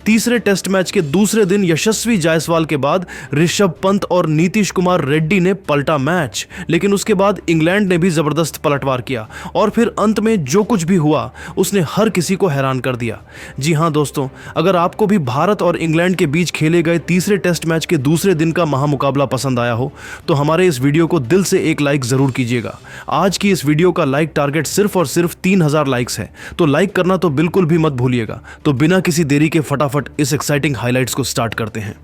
तीसरे test match के दूसरे दिन यशस्वी जायसवाल के बाद ऋषभ पंत और नीतीश कुमार रेड्डी ने पलटा मैच, लेकिन उसके बाद इंग्लैंड ने भी जबरदस्त पलटवार किया और फिर अंत में जो कुछ भी हुआ उसने हर किसी को हैरान कर दिया। जी हां दोस्तों, अगर आपको भी भारत और इंग्लैंड के बीच खेले गए तीसरे टेस्ट मैच के दूसरे दिन का महामुकाबला पसंद आया हो तो हमारे इस वीडियो को दिल से एक लाइक जरूर कीजिएगा। आज की इस वीडियो का लाइक टारगेट सिर्फ और सिर्फ 3000 लाइक्स है, तो लाइक करना तो बिल्कुल भी मत भूलिएगा। तो बिना किसी देरी के फटाफट इस एक्साइटिंग हाइलाइट्स को स्टार्ट करते हैं।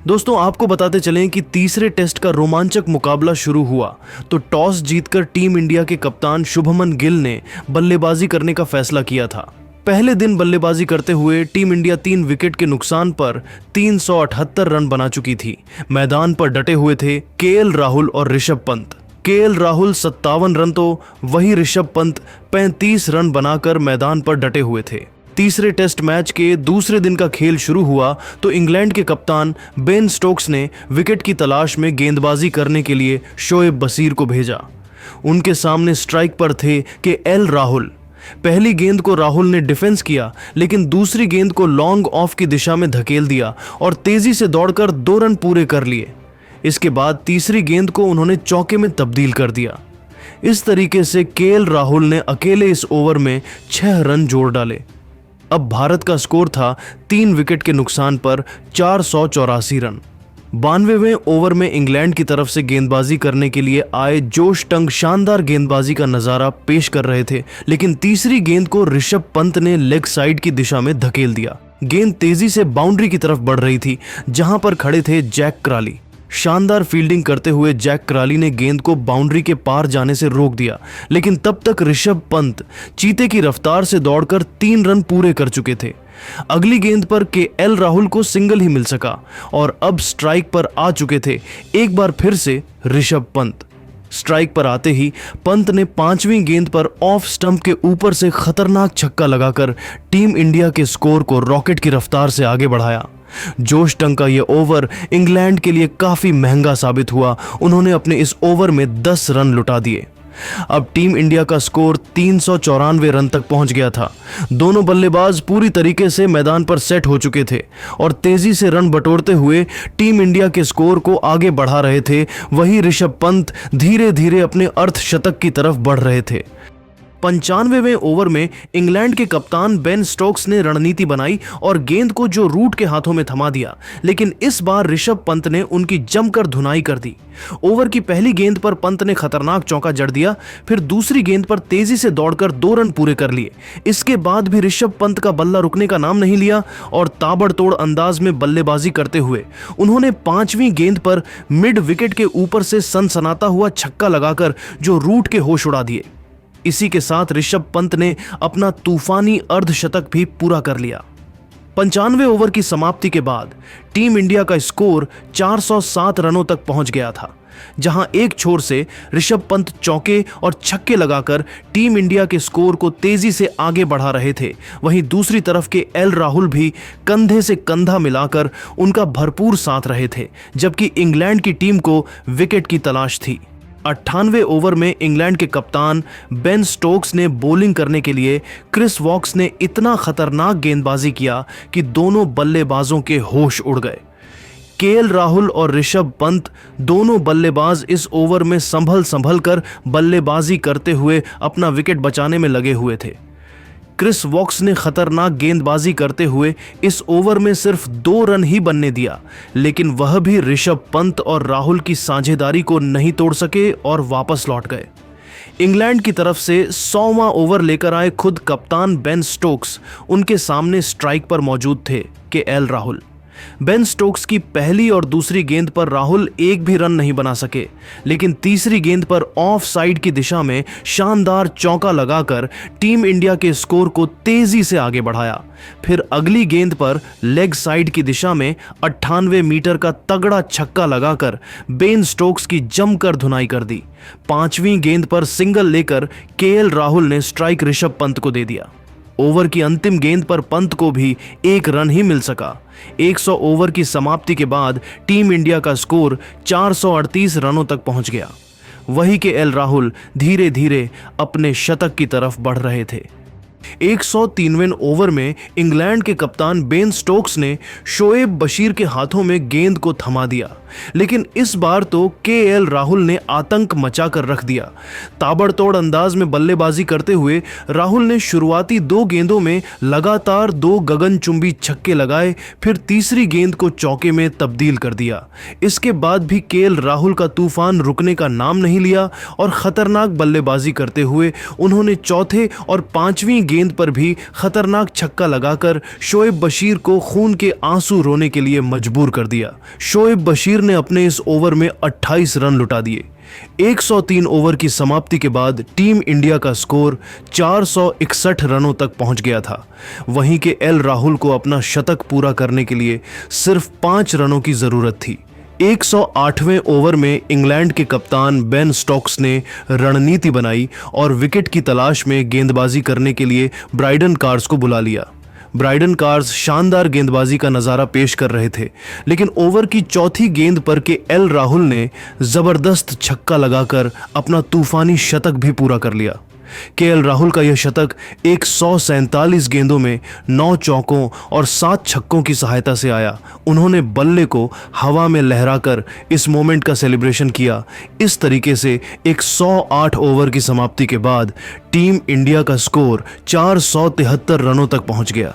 दोस्तों, आपको बताते चलें कि तीसरे टेस्ट का रोमांचक मुकाबला शुरू हुआ तो टॉस जीतकर टीम इंडिया के कप्तान शुभमन गिल ने बल्लेबाजी करने का फैसला किया था। पहले दिन बल्लेबाजी करते हुए टीम इंडिया 3 विकेट के नुकसान पर 378 रन बना चुकी थी। मैदान पर डटे हुए थे केएल राहुल और ऋषभ पंत। केएल राहुल 57 रन तो वही ऋषभ पंत 35 रन बनाकर मैदान पर डटे हुए थे। तीसरे टेस्ट मैच के दूसरे दिन का खेल शुरू हुआ तो इंग्लैंड के कप्तान बेन स्टोक्स ने विकेट की तलाश में गेंदबाजी करने के लिए शोएब बशीर को भेजा। उनके सामने स्ट्राइक पर थे केएल राहुल। पहली गेंद को राहुल ने डिफेंस किया, लेकिन दूसरी गेंद को लॉन्ग ऑफ की दिशा में धकेल दिया और तेजी से दौड़कर 2 रन पूरे कर लिए। इसके बाद तीसरी गेंद को उन्होंने चौके में तब्दील कर दिया। इस तरीके से केएल राहुल ने अकेले इस ओवर में 6 रन जोड़ डाले। अब भारत का स्कोर था 3 विकेट के नुकसान पर 484 रन। 92वें ओवर में इंग्लैंड की तरफ से गेंदबाजी करने के लिए आए जोश टंग शानदार गेंदबाजी का नजारा पेश कर रहे थे, लेकिन तीसरी गेंद को ऋषभ पंत ने लेग साइड की दिशा में धकेल दिया। गेंद तेजी से बाउंड्री की तरफ बढ़ रही थी, जहां पर खड़े थे जैक क्राली। शानदार फील्डिंग करते हुए जैक क्राली ने गेंद को बाउंड्री के पार जाने से रोक दिया, लेकिन तब तक ऋषभ पंत चीते की रफ्तार से दौड़कर 3 रन पूरे कर चुके थे। अगली गेंद पर केएल राहुल को सिंगल ही मिल सका और अब स्ट्राइक पर आ चुके थे एक बार फिर से ऋषभ पंत। स्ट्राइक पर आते ही पंत ने 5वीं गेंद पर ऑफ स्टंप के ऊपर से खतरनाक छक्का लगाकर टीम इंडिया के स्कोर को रॉकेट की रफ्तार से आगे बढ़ाया। जोश टंग का यह ओवर इंग्लैंड के लिए काफी महंगा साबित हुआ। उन्होंने अपने इस ओवर में 10 रन लुटा दिए। अब टीम इंडिया का स्कोर 394 रन तक पहुंच गया था। दोनों बल्लेबाज पूरी तरीके से मैदान पर सेट हो चुके थे और तेजी से रन बटोरते हुए टीम इंडिया के स्कोर को आगे बढ़ा रहे थे। वही ऋषभ पंत धीरे धीरे अपने अर्धशतक की तरफ बढ़ रहे थे। 95वें ओवर में इंग्लैंड के कप्तान बेन स्टोक्स ने रणनीति बनाई और गेंद को जो रूट के हाथों में थमा दिया, लेकिन इस बार ऋषभ पंत ने उनकी जमकर धुनाई कर दी। ओवर की पहली गेंद पर पंत ने खतरनाक चौका जड़ दिया, फिर दूसरी गेंद पर तेजी से दौड़कर 2 रन पूरे कर लिए। इसके बाद भी ऋषभ पंत का बल्ला रुकने का नाम नहीं लिया और ताबड़तोड़ अंदाज में बल्लेबाजी करते हुए उन्होंने 5वीं गेंद पर मिड विकेट के ऊपर से सनसनाता हुआ छक्का लगाकर जो रूट के होश उड़ा दिए। इसी के साथ ऋषभ पंत ने अपना तूफानी अर्धशतक भी पूरा कर लिया। 95वें ओवर की समाप्ति के बाद टीम इंडिया का स्कोर 407 रनों तक पहुंच गया था, जहां एक छोर से ऋषभ पंत चौके और छक्के लगाकर टीम इंडिया के स्कोर को तेजी से आगे बढ़ा रहे थे, वहीं दूसरी तरफ के एल राहुल भी कंधे से कंधा मिलाकर उनका भरपूर साथ रहे थे, जबकि इंग्लैंड की टीम को विकेट की तलाश थी। 98वें ओवर में इंग्लैंड के कप्तान बेन स्टोक्स ने बॉलिंग करने के लिए क्रिस वॉक्स ने इतना खतरनाक गेंदबाजी किया कि दोनों बल्लेबाजों के होश उड़ गए। केएल राहुल और ऋषभ पंत दोनों बल्लेबाज इस ओवर में संभल कर बल्लेबाजी करते हुए अपना विकेट बचाने में लगे हुए थे। क्रिस वॉक्स ने खतरनाक गेंदबाजी करते हुए इस ओवर में सिर्फ 2 रन ही बनने दिया, लेकिन वह भी ऋषभ पंत और राहुल की साझेदारी को नहीं तोड़ सके और वापस लौट गए। इंग्लैंड की तरफ से 100वां ओवर लेकर आए खुद कप्तान बेन स्टोक्स उनके सामने स्ट्राइक पर मौजूद थे केएल राहुल। बेन स्टोक्स की पहली और दूसरी गेंद पर राहुल एक भी रन नहीं बना सके, लेकिन तीसरी गेंद पर ऑफ साइड की दिशा में शानदार चौका लगाकर टीम इंडिया के स्कोर को तेजी से आगे बढ़ाया। फिर अगली गेंद पर लेग साइड की दिशा में 98 मीटर का तगड़ा छक्का लगाकर बेन स्टोक्स की जमकर धुनाई कर दी। 5वीं गेंद पर सिंगल लेकर केएल राहुल ने स्ट्राइक ऋषभ पंत को दे दिया। ओवर की अंतिम गेंद पर पंत को भी 1 रन ही मिल सका। 100 ओवर की समाप्ति के बाद टीम इंडिया का स्कोर 438 रनों तक पहुंच गया। वही केएल राहुल धीरे धीरे अपने शतक की तरफ बढ़ रहे थे। 103वें ओवर में इंग्लैंड के कप्तान बेन स्टोक्स ने शोएब बशीर के हाथों में गेंद को थमा दिया, लेकिन इस बार तो केएल राहुल ने आतंक मचाकर रख दिया। ताबड़तोड़ अंदाज में बल्लेबाजी करते हुए राहुल ने शुरुआती 2 गेंदों में लगातार 2 गगनचुंबी छक्के लगाए, फिर तीसरी गेंद को चौके में तब्दील कर दिया। इसके बाद भी केएल राहुल का तूफान रुकने का नाम नहीं लिया और खतरनाक बल्लेबाजी करते हुए उन्होंने चौथे और 5वीं गेंद पर भी खतरनाक छक्का लगाकर शोएब बशीर को खून के आंसू रोने के लिए मजबूर कर दिया। शोएब बशीर ने अपने इस ओवर में 28 रन लुटा दिए। 103 ओवर की समाप्ति के बाद टीम इंडिया का स्कोर 461 रनों तक पहुंच गया था। वहीं के एल राहुल को अपना शतक पूरा करने के लिए सिर्फ 5 रनों की जरूरत थी। 108वें ओवर में इंग्लैंड के कप्तान बेन स्टोक्स ने रणनीति बनाई और विकेट की तलाश में गेंदबाजी करने के लिए ब्राइडन कार्स को बुला लिया। ब्राइडन कार्स शानदार गेंदबाजी का नजारा पेश कर रहे थे, लेकिन ओवर की चौथी गेंद पर के एल राहुल ने जबरदस्त छक्का लगाकर अपना तूफानी शतक भी पूरा कर लिया। केएल राहुल का यह शतक 147 गेंदों में 9 चौकों और 7 छक्कों की सहायता से आया। उन्होंने बल्ले को हवा में लहराकर इस मोमेंट का सेलिब्रेशन किया। इस तरीके से 108 ओवर की समाप्ति के बाद टीम इंडिया का स्कोर 473 रनों तक पहुंच गया।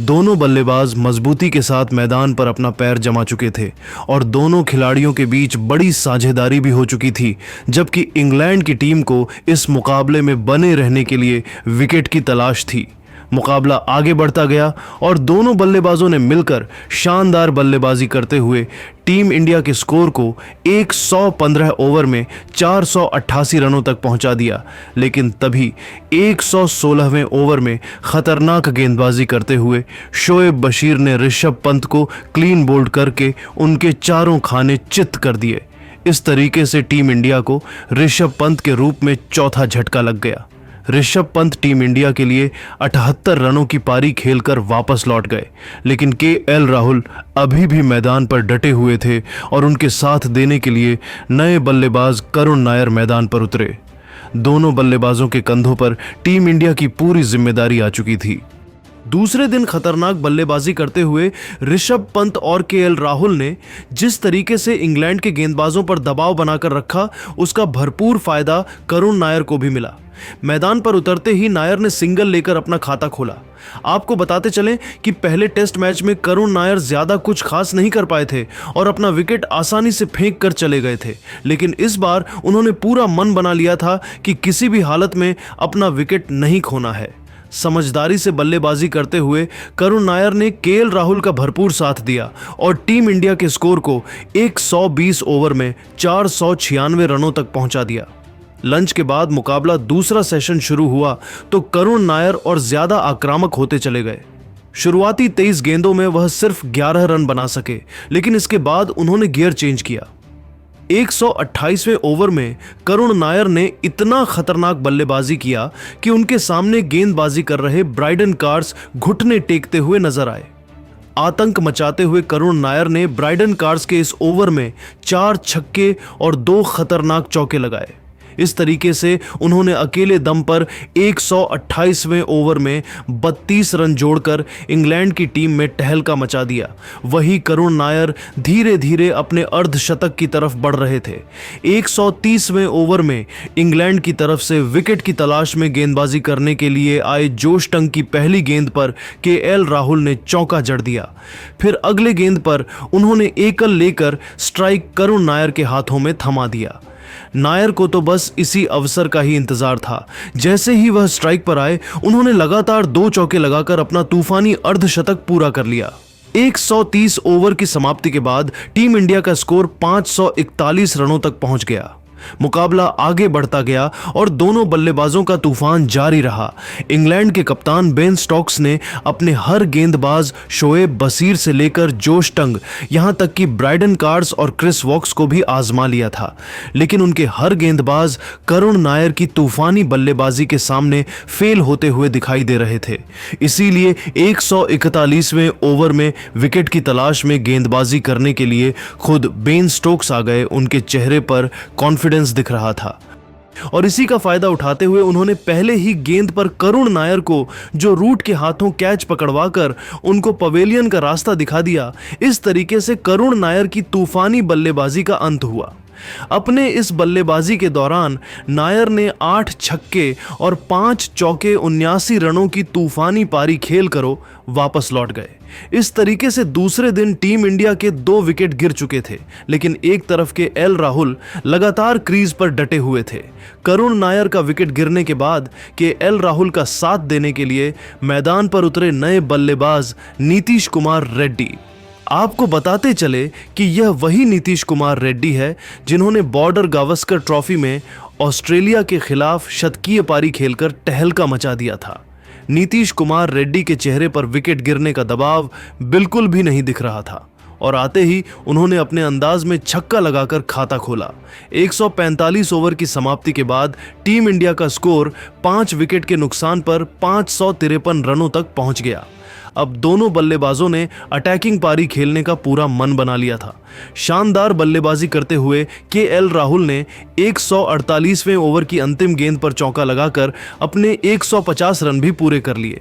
दोनों बल्लेबाज मजबूती के साथ मैदान पर अपना पैर जमा चुके थे और दोनों खिलाड़ियों के बीच बड़ी साझेदारी भी हो चुकी थी, जबकि इंग्लैंड की टीम को इस मुकाबले में बने रहने के लिए विकेट की तलाश थी। मुकाबला आगे बढ़ता गया और दोनों बल्लेबाजों ने मिलकर शानदार बल्लेबाजी करते हुए टीम इंडिया के स्कोर को 115 ओवर में 488 रनों तक पहुंचा दिया। लेकिन तभी 116वें ओवर में खतरनाक गेंदबाजी करते हुए शोएब बशीर ने ऋषभ पंत को क्लीन बोल्ड करके उनके चारों खाने चित्त कर दिए। इस तरीके से टीम इंडिया को ऋषभ पंत के रूप में चौथा झटका लग गया। ऋषभ पंत टीम इंडिया के लिए 78 रनों की पारी खेलकर वापस लौट गए, लेकिन केएल राहुल अभी भी मैदान पर डटे हुए थे और उनके साथ देने के लिए नए बल्लेबाज करुण नायर मैदान पर उतरे। दोनों बल्लेबाजों के कंधों पर टीम इंडिया की पूरी जिम्मेदारी आ चुकी थी। दूसरे दिन खतरनाक बल्लेबाजी करते हुए ऋषभ पंत और केएल राहुल ने जिस तरीके से इंग्लैंड के गेंदबाजों पर दबाव बनाकर रखा, उसका भरपूर फायदा करुण नायर को भी मिला। मैदान पर उतरते ही नायर ने सिंगल लेकर अपना खाता खोला। आपको बताते चलें कि पहले टेस्ट मैच में करुण नायर ज्यादा कुछ खास नहीं कर पाए थे और अपना विकेट आसानी से फेंक कर चले गए थे, लेकिन इस बार उन्होंने पूरा मन बना लिया था कि किसी भी हालत में अपना विकेट नहीं खोना है। समझदारी से बल्लेबाजी करते हुए करुण नायर ने केएल राहुल का भरपूर साथ दिया और टीम इंडिया के स्कोर को 120 ओवर में 496 रनों तक पहुंचा दिया। लंच के बाद मुकाबला दूसरा सेशन शुरू हुआ तो करुण नायर और ज्यादा आक्रामक होते चले गए। शुरुआती 23 गेंदों में वह सिर्फ 11 रन बना सके, लेकिन इसके बाद उन्होंने गियर चेंज किया। 128वें ओवर में करुण नायर ने इतना खतरनाक बल्लेबाजी किया कि उनके सामने गेंदबाजी कर रहे ब्राइडन कार्स घुटने टेकते हुए नजर आए। आतंक मचाते हुए करुण नायर ने ब्राइडन कार्स के इस ओवर में 4 छक्के और 2 खतरनाक चौके लगाए। इस तरीके से उन्होंने अकेले दम पर 128वें ओवर में 32 रन जोड़कर इंग्लैंड की टीम में टहलका मचा दिया। वही करुण नायर धीरे धीरे अपने अर्धशतक की तरफ बढ़ रहे थे। 130वें ओवर में इंग्लैंड की तरफ से विकेट की तलाश में गेंदबाजी करने के लिए आए जोश टंग की पहली गेंद पर केएल राहुल ने चौका जड़ दिया। फिर अगले गेंद पर उन्होंने एकल लेकर स्ट्राइक करुण नायर के हाथों में थमा दिया। नायर को तो बस इसी अवसर का ही इंतजार था। जैसे ही वह स्ट्राइक पर आए, उन्होंने लगातार 2 चौके लगाकर अपना तूफानी अर्धशतक पूरा कर लिया। 130 ओवर की समाप्ति के बाद टीम इंडिया का स्कोर 541 रनों तक पहुंच गया। मुकाबला आगे बढ़ता गया और दोनों बल्लेबाजों का तूफान जारी रहा। इंग्लैंड के कप्तान बेन स्टोक्स ने अपने हर गेंदबाज शोएब बशीर से लेकर जोश टंग, यहां तक कि ब्राइडन कार्स और क्रिस वॉक्स को भी आजमा लिया था, लेकिन उनके हर गेंदबाज करुण नायर की तूफानी बल्लेबाजी के सामने फेल होते हुए दिखाई दे रहे थे। इसीलिए 141वें ओवर में विकेट की तलाश में गेंदबाजी करने के लिए खुद बेन स्टोक्स आ गए। उनके चेहरे पर कॉन्फिडेंस दिख रहा था। और इसी का फायदा उठाते हुए उन्होंने पहले ही गेंद पर करुण नायर को, जो रूट के हाथों कैच पकड़वाकर उनको पवेलियन का रास्ता दिखा दिया। इस तरीके से करुण नायर की तूफानी बल्लेबाजी का अंत हुआ। अपने इस बल्लेबाजी के दौरान नायर ने 8 छक्के और 5 चौके 79 रनों की तूफानी पारी खेलकर वापस लौट गए। इस तरीके से दूसरे दिन टीम इंडिया के 2 विकेट गिर चुके थे, लेकिन एक तरफ के एल राहुल लगातार क्रीज पर डटे हुए थे। करुण नायर का विकेट गिरने के बाद के एल राहुल का साथ देने के लिए मैदान पर उतरे नए बल्लेबाज नीतीश कुमार रेड्डी। आपको बताते चले कि यह वही नीतीश कुमार रेड्डी है जिन्होंने बॉर्डर गावस्कर ट्रॉफी में ऑस्ट्रेलिया के खिलाफ शतकीय पारी खेलकर टहलका मचा दिया था। नीतीश कुमार रेड्डी के चेहरे पर विकेट गिरने का दबाव बिल्कुल भी नहीं दिख रहा था और आते ही उन्होंने अपने अंदाज में छक्का लगाकर खाता खोला। 145 ओवर की समाप्ति के बाद टीम इंडिया का स्कोर 5 विकेट के नुकसान पर 553 रनों तक पहुंच गया। अब दोनों बल्लेबाजों ने अटैकिंग पारी खेलने का पूरा मन बना लिया था। शानदार बल्लेबाजी करते हुए केएल राहुल ने 148वें ओवर की अंतिम गेंद पर चौका लगाकर अपने 150 रन भी पूरे कर लिए।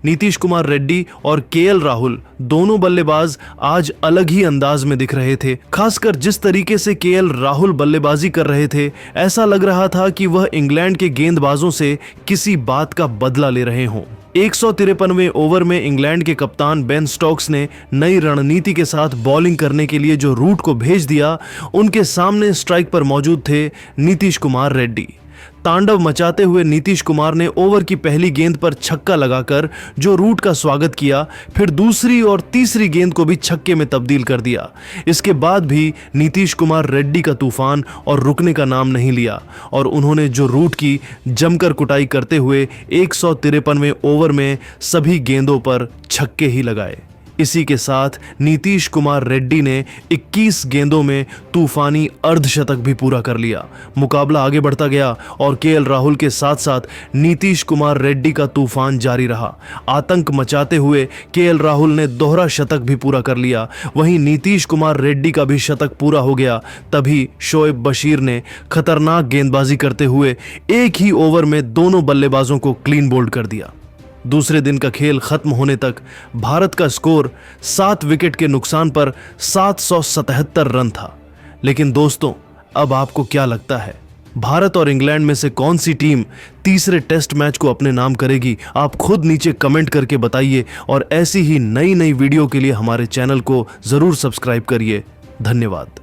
नीतीश कुमार रेड्डी और केएल राहुल दोनों बल्लेबाज आज अलग ही अंदाज में दिख रहे थे। खासकर जिस तरीके से केएल राहुल बल्लेबाजी कर रहे थे, ऐसा लग रहा था कि वह इंग्लैंड के गेंदबाजों से किसी बात का बदला ले रहे हों। 153वें ओवर में इंग्लैंड के कप्तान बेन स्टोक्स ने नई रणनीति के साथ बॉलिंग करने के लिए जो रूट को भेज दिया, उनके सामने स्ट्राइक पर मौजूद थे नीतीश कुमार रेड्डी। तांडव मचाते हुए नीतीश कुमार ने ओवर की पहली गेंद पर छक्का लगाकर जो रूट का स्वागत किया, फिर दूसरी और तीसरी गेंद को भी छक्के में तब्दील कर दिया। इसके बाद भी नीतीश कुमार रेड्डी का तूफान और रुकने का नाम नहीं लिया और उन्होंने जो रूट की जमकर कुटाई करते हुए 153वें ओवर में सभी गेंदों पर छक्के ही लगाए। इसी के साथ नीतीश कुमार रेड्डी ने 21 गेंदों में तूफानी अर्धशतक भी पूरा कर लिया। मुकाबला आगे बढ़ता गया और केएल राहुल के साथ साथ नीतीश कुमार रेड्डी का तूफान जारी रहा। आतंक मचाते हुए केएल राहुल ने दोहरा शतक भी पूरा कर लिया। वहीं नीतीश कुमार रेड्डी का भी शतक पूरा हो गया। तभी शोएब बशीर ने खतरनाक गेंदबाजी करते हुए एक ही ओवर में दोनों बल्लेबाजों को क्लीन बोल्ड कर दिया। दूसरे दिन का खेल खत्म होने तक भारत का स्कोर 7 विकेट के नुकसान पर 777 रन था। लेकिन दोस्तों, अब आपको क्या लगता है, भारत और इंग्लैंड में से कौन सी टीम तीसरे टेस्ट मैच को अपने नाम करेगी? आप खुद नीचे कमेंट करके बताइए और ऐसी ही नई वीडियो के लिए हमारे चैनल को जरूर सब्सक्राइब करिए। धन्यवाद।